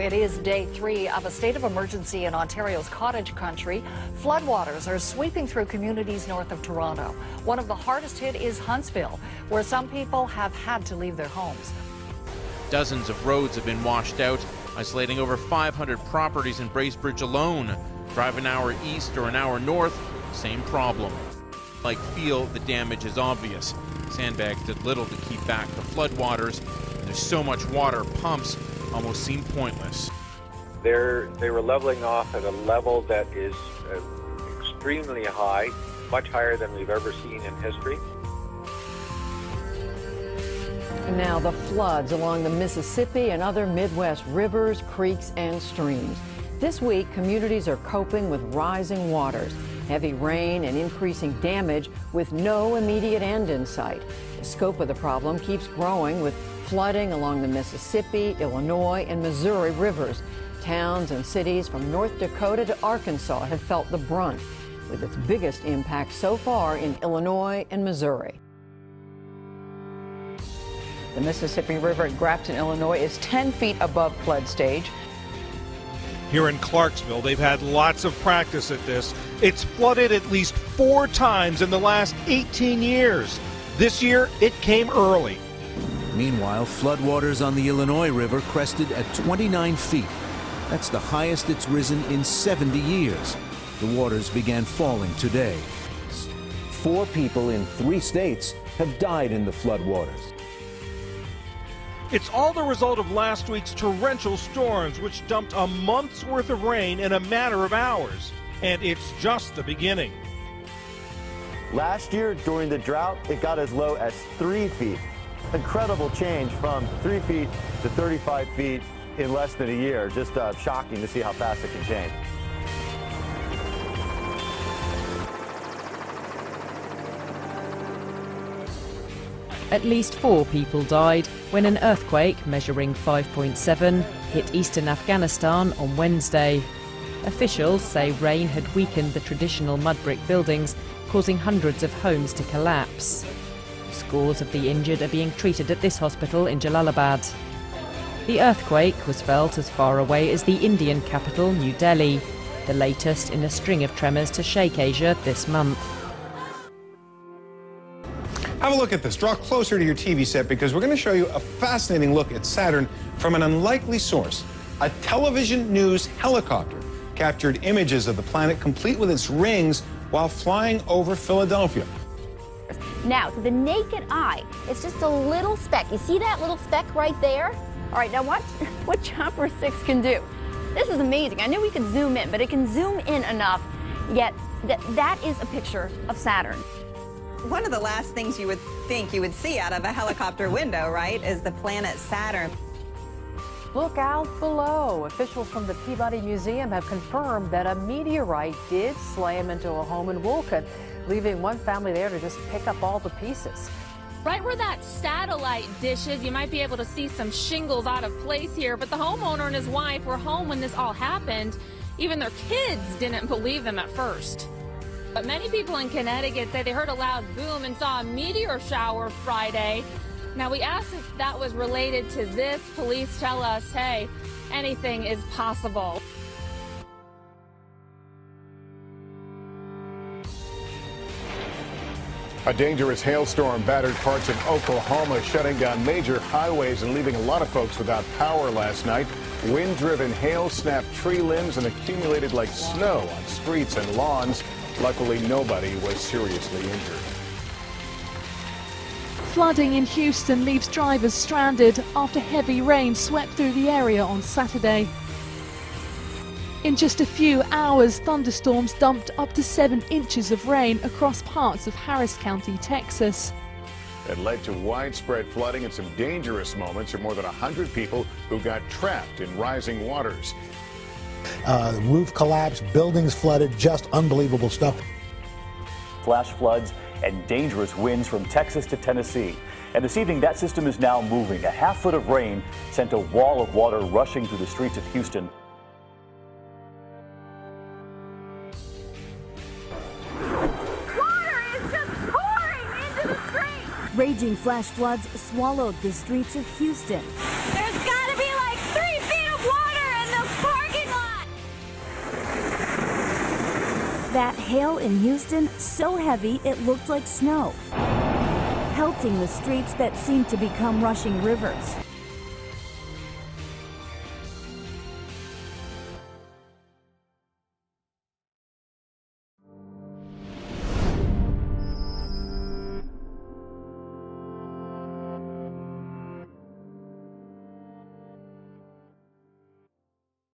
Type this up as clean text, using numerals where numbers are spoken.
It is day 3 of a state of emergency in Ontario's cottage country. Floodwaters are sweeping through communities north of Toronto. One of the hardest hit is Huntsville, where some people have had to leave their homes. Dozens of roads have been washed out, isolating over 500 properties in Bracebridge alone. Drive an hour east or an hour north, same problem. Like feel the damage is obvious. Sandbags did little to keep back the floodwaters. There's so much water, pumps almost seem pointless. They were leveling off at a level that is extremely high, much higher than we've ever seen in history. And now the floods along the Mississippi and other Midwest rivers, creeks, and streams. This week, communities are coping with rising waters, heavy rain, and increasing damage with no immediate end in sight. The scope of the problem keeps growing with flooding along the Mississippi, Illinois, and Missouri rivers. Towns and cities from North Dakota to Arkansas have felt the brunt, with its biggest impact so far in Illinois and Missouri. The Mississippi River at Grafton, Illinois is 10 feet above flood stage. Here in Clarksville, they've had lots of practice at this. It's flooded at least 4 times in the last 18 years. This year, it came early. Meanwhile, floodwaters on the Illinois River crested at 29 feet. That's the highest it's risen in 70 years. The waters began falling today. 4 people in 3 states have died in the floodwaters. It's all the result of last week's torrential storms, which dumped a month's worth of rain in a matter of hours. And it's just the beginning. Last year, during the drought, it got as low as 3 feet. Incredible change from 3 feet to 35 feet in less than a year. Just shocking to see how fast it can change. At least 4 people died when an earthquake measuring 5.7 hit eastern Afghanistan on Wednesday. Officials say rain had weakened the traditional mud brick buildings, causing hundreds of homes to collapse. Scores of the injured are being treated at this hospital in Jalalabad. The earthquake was felt as far away as the Indian capital, New Delhi, the latest in a string of tremors to shake Asia this month. Have a look at this. Draw closer to your TV set because we're going to show you a fascinating look at Saturn from an unlikely source. A television news helicopter captured images of the planet complete with its rings while flying over Philadelphia. Now, to the naked eye, it's just a little speck. You see that little speck right there? All right, now watch what Chopper 6 can do. This is amazing. I knew we could zoom in, but it can zoom in enough, yet that is a picture of Saturn. One of the last things you would think you would see out of a helicopter window, right, is the planet Saturn. Look out below. Officials from the Peabody Museum have confirmed that a meteorite did slam into a home in Wolcott, leaving one family there to just pick up all the pieces. Right where that satellite dish is, you might be able to see some shingles out of place here, but the homeowner and his wife were home when this all happened. Even their kids didn't believe them at first. But many people in Connecticut say they heard a loud boom and saw a meteor shower Friday. Now, we asked if that was related to this. Police tell us, hey, anything is possible. A dangerous hailstorm battered parts of Oklahoma, shutting down major highways and leaving a lot of folks without power last night. Wind-driven hail snapped tree limbs and accumulated like snow on streets and lawns. Luckily, nobody was seriously injured. Flooding in Houston leaves drivers stranded after heavy rain swept through the area on Saturday. In just a few hours, thunderstorms dumped up to 7 inches of rain across parts of Harris County, Texas. It led to widespread flooding and some dangerous moments for more than 100 people who got trapped in rising waters. The roof collapsed, buildings flooded, just unbelievable stuff. Flash floods and dangerous winds from Texas to Tennessee. And this evening, that system is now moving. A half foot of rain sent a wall of water rushing through the streets of Houston. Water is just pouring into the street. Raging flash floods swallowed the streets of Houston. There's got to be like 3 feet of water in That hail in Houston, so heavy it looked like snow, pelting the streets that seemed to become rushing rivers.